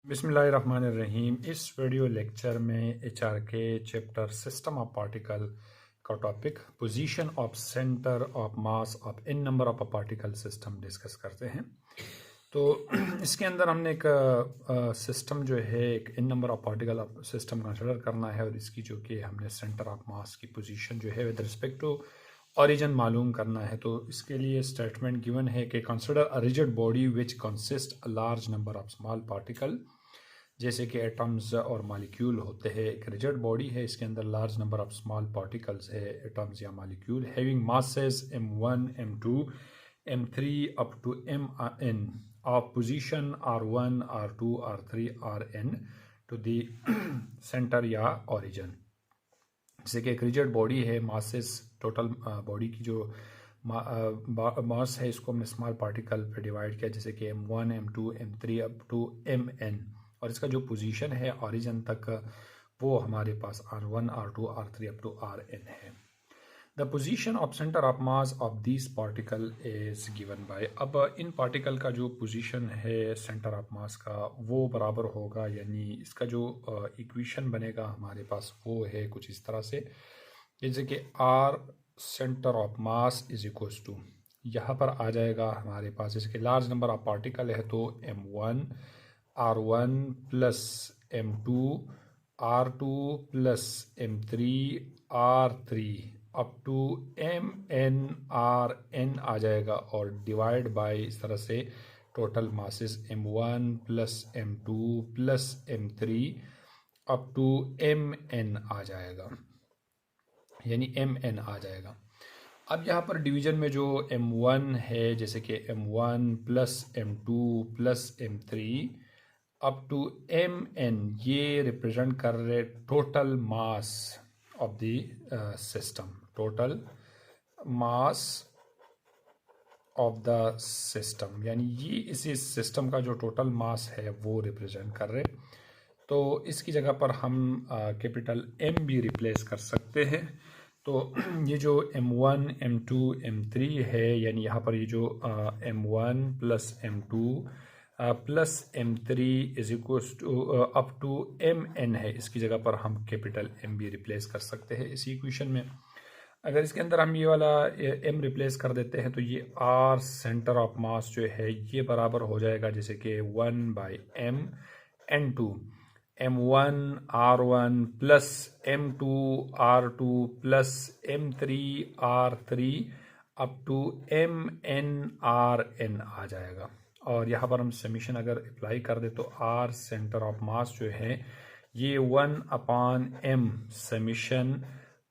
बिस्मिल्लाहिर्रहमानिर्रहीम। इस video lecture में एचआर के चैप्टर सिस्टम ऑफ पार्टिकल का topic position of centre of mass of N number of a particle system discuss करते हैं। तो इसके अंदर हमने एक सिस्टम जो है एक n number of particle system consider करना है और इसकी जो कि हमने सेंटर ऑफ मास की पोजीशन जो है विद रिस्पेक्ट टू ओरिजिन मालूम करना है। तो इसके लिए स्टेटमेंट गिवन है कि consider a rigid body which consist a large number of small particle, जैसे कि एटम्स और मॉलिक्यूल होते हैं। एक रिजिड बॉडी है, इसके अंदर large number of small particles है, एटम्स या molecule, having masses m1 m2 m3 up to mn of position r1 r2 r3 rn to the centre या ओरिजिन। जैसे कि एक रिजिड बॉडी है, मासेस टोटल बॉडी की जो मास है इसको हमने स्मॉल पार्टिकल पे डिवाइड किया, जैसे कि m1 m2 m3 up to mn, और इसका जो पोजीशन है ओरिजिन तक वो हमारे पास r1 r2 r3 up to rn है। The position of centre of mass of this particle is given by. अब इन पार्टिकल का जो पोजीशन है सेंटर ऑफ मास का वो बराबर होगा, यानी इसका जो इक्वेशन बनेगा हमारे पास वो है कुछ इस तरह से, जैसे कि r centre of mass is equals to, यहाँ पर आ जाएगा हमारे पास इसके लार्ज नंबर ऑफ पार्टिकल है तो m1 r1 plus m2 r2 plus m3 r3 up to mn rn आ जाएगा, और डिवाइड बाय इस तरह से total masses m1 plus m2 plus m3 up to mn आ जाएगा, यानी mn आ जाएगा। अब यहाँ पर डिवीजन में जो m1 है, जैसे कि m1 plus m2 plus m3 up to mn, ये रिप्रेजेंट कर रहे total mass of the system, total mass of the system, यानी ये इसी सिस्टम का जो टोटल मास है वो रिप्रेजेंट कर रहे। तो इसकी जगह पर हम कैपिटल M भी रिप्लेस कर सकते हैं। तो ये जो m1 m2 m3 है, यानी यहाँ पर ये जो m1 plus m2 plus m3 is equals to up to mn है, इसकी जगह पर हम कैपिटल M भी रिप्लेस कर सकते हैं इसी इक्वेशन में। अगर इसके अंदर हम ये वाला m रिप्लेस कर देते हैं तो ये r सेंटर ऑफ मास जो है ये बराबर हो जाएगा, जैसे कि 1 by m n2 m1 r1 plus m2 r2 plus m3 r3 up to mn rn आ जाएगा। और यहाँ पर हम समीशन अगर अप्लाई कर दे तो r सेंटर ऑफ मास जो है ये 1 upon m summation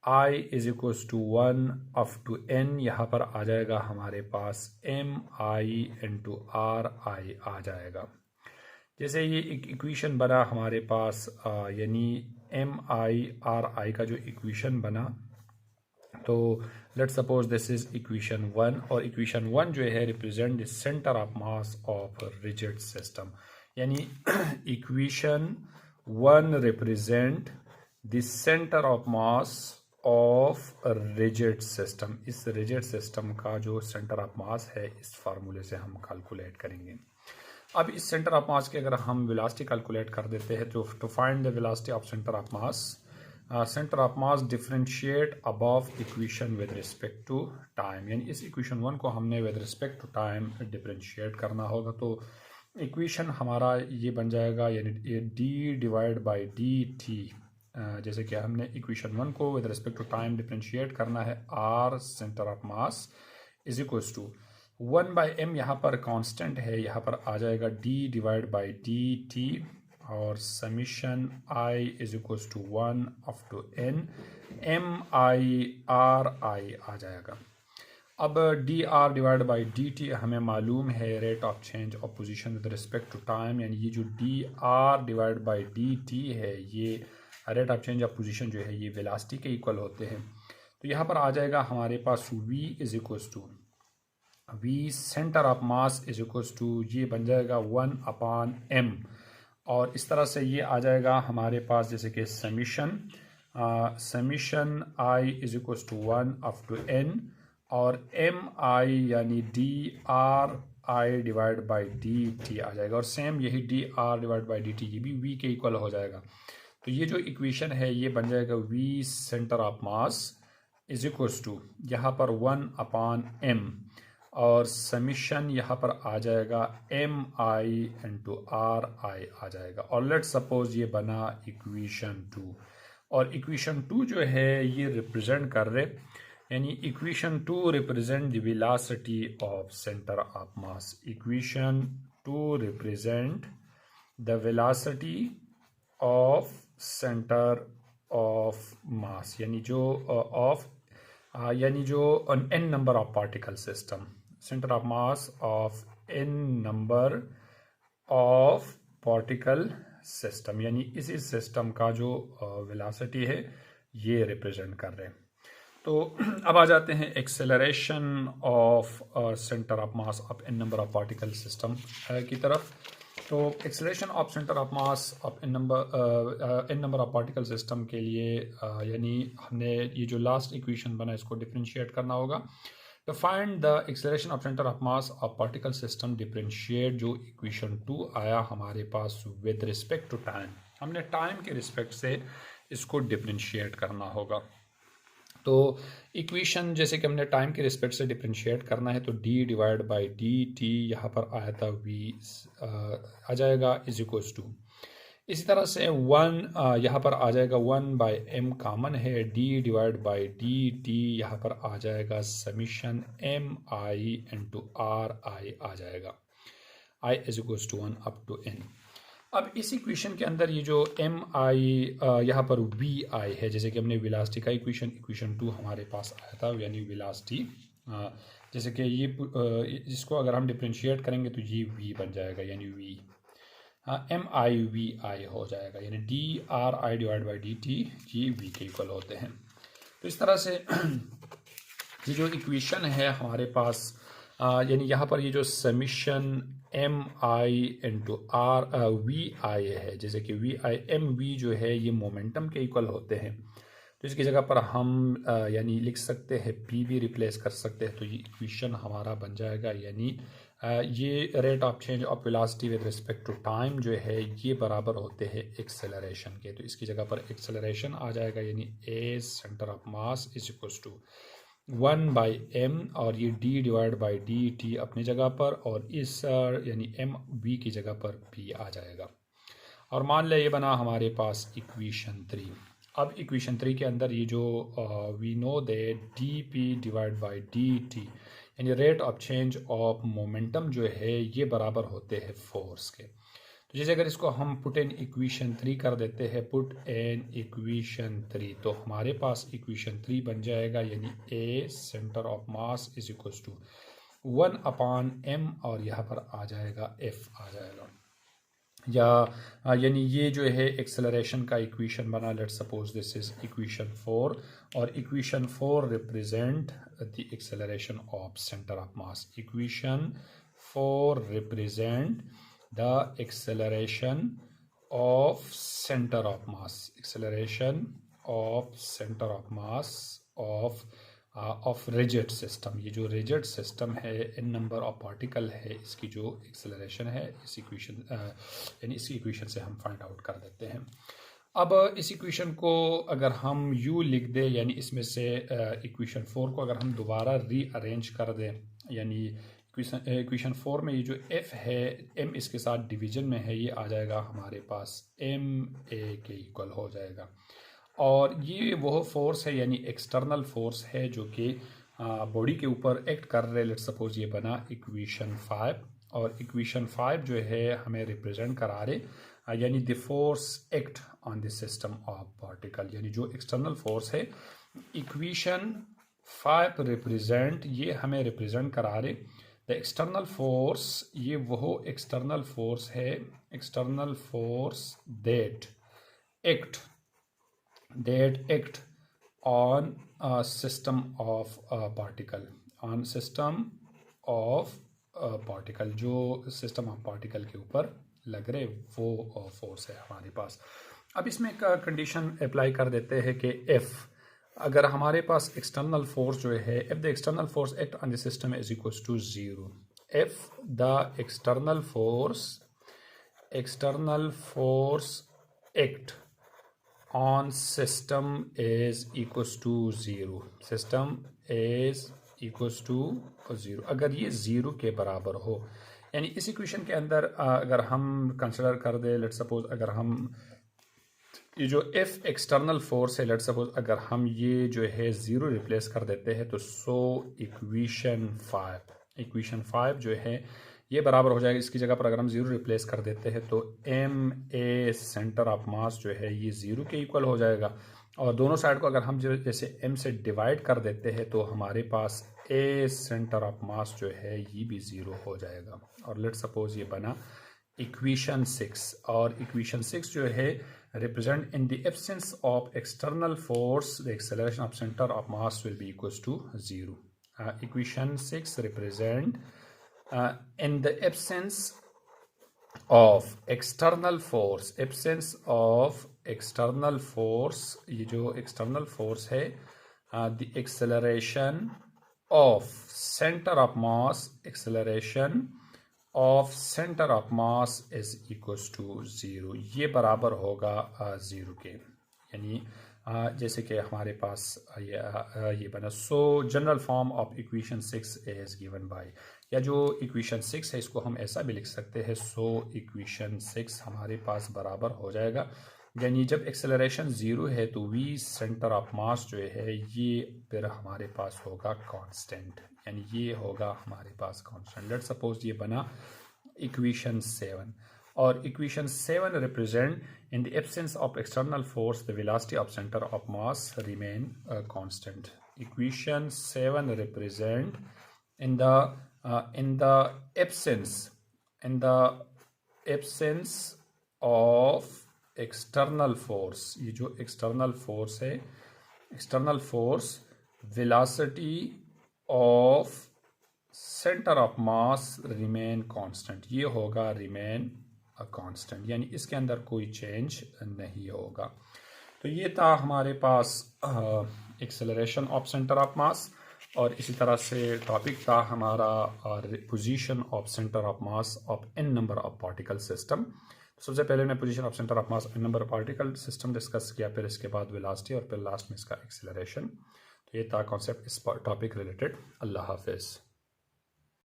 i is equals to 1 up to n, यहाँ पर आ जाएगा हमारे पास m i into r i आ जाएगा। जैसे ये एक इक्वेशन बना हमारे पास, यानी m i r i का जो इक्वेशन बना, तो let's suppose this is equation 1, और इक्वेशन 1 जो है represent the centre of mass of rigid system, यानी equation 1 represent the centre of mass of rigid system. इस रिजिड सिस्टम का जो सेंटर ऑफ मास है इस फार्मूले से हम कैलकुलेट करेंगे। अब इस सेंटर ऑफ मास के अगर हम वेलोसिटी कैलकुलेट कर देते हैं तो to find the velocity of centre of mass, centre of mass differentiate above equation with respect to time, यानी इस इक्वेशन 1 को हमने with respect to time differentiate करना होगा। तो इक्वेशन हमारा ये बन जाएगा, यानी D divide by D T, जैसे कि हमने इक्वेशन 1 को with respect to time differentiate करना है, R centre of mass is equals to 1 by m, यहाँ पर कांस्टेंट है, यहाँ पर आ जाएगा d divide by D T, और summation i is equals to 1 up to n m i r i आ जाएगा। अब D R divide by D T हमें मालूम है rate of change of position with respect to time, यानी ये जो D R divide by D T है ये rate of change of position जो है ये वेलोसिटी के इक्वल होते हैं। तो यहाँ पर आ जाएगा हमारे पास v is equals to v centre of mass is equals to, ये बन जाएगा 1 अपान m, और इस तरह से ये आ जाएगा हमारे पास, जैसे कि summation i is equals to 1 up to n, और m i यानी D R I divide by D T आ जाएगा, और सेम यही D R divide by D T ये भी वी के इक्वल हो जाएगा। तो ये जो इक्वेशन है ये बन जाएगा V centre of mass is equals to यहाँ पर 1/m, और समीशन यहाँ पर आ जाएगा mi इंटू आर आई आ जाएगा। और लेट सपोज ये बना इक्वेशन 2, और इक्वेशन 2 जो है ये रिप्रेजेंट कर रहे, यानी equation 2 represent the velocity of centre of mass. Equation 2 represent the velocity of centre of मास, यानी जो ऑफ यानी जो n number of particle system, centre of mass of n number of particle system, यानी इसी system का जो velocity है ये रिप्रेजेंट कर रहे हैं। तो अब आ जाते हैं acceleration of centre of mass of n number of particle system की तरफ। तो acceleration of centre of mass of n number of particle system के लिए यानी हमने ये जो लास्ट इक्वेशन बना इसको डिफरेंशिएट करना होगा। तो find the acceleration of centre of mass of particle system, differentiate जो इक्वेशन 2 आया हमारे पास विद रिस्पेक्ट टू टाइम, हमने टाइम के रिस्पेक्ट से इसको डिफरेंशिएट करना होगा। तो इक्वेशन जैसे कि हमने टाइम के रिस्पेक्ट से डिफरेंशिएट करना है, तो d divide by D T यहाँ पर आया था v आ जाएगा इज इक्वल्स टू, इसी तरह से 1 यहाँ पर आ जाएगा 1/m कॉमन है, d divide by D T यहाँ पर आ जाएगा summation mi into R I आ जाएगा, i is equals to 1 up to n। अब इस इक्वेशन के अंदर ये जो mi यहाँ पर vi है, जैसे कि हमने वेलोसिटी का इक्वेशन 2 हमारे पास आया था, यानी वेलोसिटी जैसे कि ये इसको अगर हम डिफरेंशिएट करेंगे तो ये v बन जाएगा, यानी v mi vi हो जाएगा, यानी D R I divide by D T ये v के इक्वल होते हैं। तो इस तरह से ये जो इक्वेशन है हमारे पास यानी यहाँ पर ये जो summation mi into R V I है, जैसे कि वी आई एम वी जो है ये मोमेंटम के इक्वल होते हैं, तो इसकी जगह पर हम यानी लिख सकते हैं पी भी रिप्लेस कर सकते हैं। तो ये इक्वेशन हमारा बन जाएगा, यानी ये rate of change of velocity with respect to time जो है ये बराबर होते हैं एक्सेलरेशन के। तो इसकी जगह पर एक्सेलरेशन आ जाएगा, यानी A centre of mass is equals to 1/m, और ये d divide by D T अपनी जगह पर, और इस यानी m v की जगह पर p आ जाएगा। और मान लें ये बना हमारे पास इक्वेशन 3। अब इक्वेशन 3 के अंदर ये जो we know that dp divide by dt यानी rate of change of momentum जो है ये बराबर होते हैं फोर्स के। तो जैसे अगर इसको हम पुट इन इक्वेशन 3 कर देते हैं, पुट इन इक्वेशन 3, तो हमारे पास इक्वेशन 3 बन जाएगा, यानी A centre of mass is equals to 1/m, और यहाँ पर आ जाएगा f आ जाएगा, या यानी ये जो है एक्सेलरेशन का इक्वेशन बना। Let's suppose this is equation 4, और equation 4 represent the acceleration of centre of mass. Equation 4 represent the acceleration of center of mass, acceleration of center of mass of rigid system। ये जो rigid system है n number of particle है, इसकी जो acceleration है इस equation यानी इस इक्वेशन से हम फाइंड आउट कर देते हैं। अब इस इक्वेशन को अगर हम u लिख दें, यानी इसमें से इक्वेशन 4 को अगर हम दोबारा रीअरेंज कर दें, यानी इक्वेशन 4 में ये जो f है m इसके साथ डिवीजन में है, ये आ जाएगा हमारे पास ma के इक्वल हो जाएगा। और ये वो फोर्स है, यानी एक्सटर्नल फोर्स है जो कि बॉडी के ऊपर एक्ट कर रहे। लेट्स सपोज ये बना इक्वेशन 5, और इक्वेशन 5 जो है हमें रिप्रेजेंट करा रहे, यानी the force act on the system of particle, यानी जो एक्सटर्नल फोर्स है इक्वेशन 5 रिप्रेजेंट, ये हमें रिप्रेजेंट करा रहे द एक्सटर्नल फोर्स। ये वो एक्सटर्नल फोर्स है, external force that act on system of particle, on system of particle, जो सिस्टम ऑफ पार्टिकल के ऊपर लग रहे वो फोर्स है हमारे पास। अब इसमें एक कंडीशन अप्लाई कर देते हैं कि F, अगर हमारे पास एक्सटर्नल फोर्स जो है, if the external force act on the system is equals to 0, if the external force act on system is equals to 0, system is equals to 0, अगर ये 0 के बराबर हो, यानी इस इक्वेशन के अंदर अगर हम कंसिडर कर दे, लेट सपोज अगर हम ये जो एफ एक्सटर्नल फोर्स है, लेट सपोज अगर हम ये जो है 0 रिप्लेस कर देते हैं तो सो इक्वेशन 5 जो है ये बराबर हो जाएगा, इसकी जगह पर अगर हम 0 रिप्लेस कर देते हैं तो M A centre of mass जो है ये 0 के इक्वल हो जाएगा, और दोनों साइड को अगर हम जैसे m से डिवाइड कर देते हैं तो हमारे पास a सेंटर ऑफ मास जो है ये भी 0 हो जाएगा। और लेट सपोज ये बना इक्वेशन 6, और इक्वेशन 6 जो है represent in the absence of external force the acceleration of centre of mass will be equals to 0। Equation 6 represent in the absence of external force, ये जो external force है, the acceleration of center of mass is equals to 0, ये बराबर होगा 0 के, यानी जैसे कि हमारे पास ये बना। सो general form of equation 6 is given bye, या जो इक्वेशन 6 है इसको हम ऐसा भी लिख सकते हैं, सो इक्वेशन 6 हमारे पास बराबर हो जाएगा, यानी जब एक्सेलरेशन 0 है तो v सेंटर ऑफ मास जो है ये फिर हमारे पास होगा कांस्टेंट, यानी ये होगा हमारे पास कांस्टेंट। लेट्स सपोज ये बना इक्वेशन 7, और equation 7 represent in the absence of external force the velocity of center of mass remain constant। equation 7 represent in the absence of external force, ये जो external force है, external force velocity of center of mass remain constant, ये होगा remain constant, यानी इसके अंदर कोई change नहीं होगा। तो ये था हमारे पास acceleration of centre of mass, और इसी तरह से टॉपिक था हमारा position of centre of mass of N number of particle system. सबसे पहले मैंने position of centre of mass N number of particle system discuss किया, फिर इसके बाद वेलोसिटी, और फिर लास्ट में इसका एक्सेलरेशन। तो ये था कॉन्सेप्ट इस टॉपिक रिलेटेड। अल्लाह हाफिज़।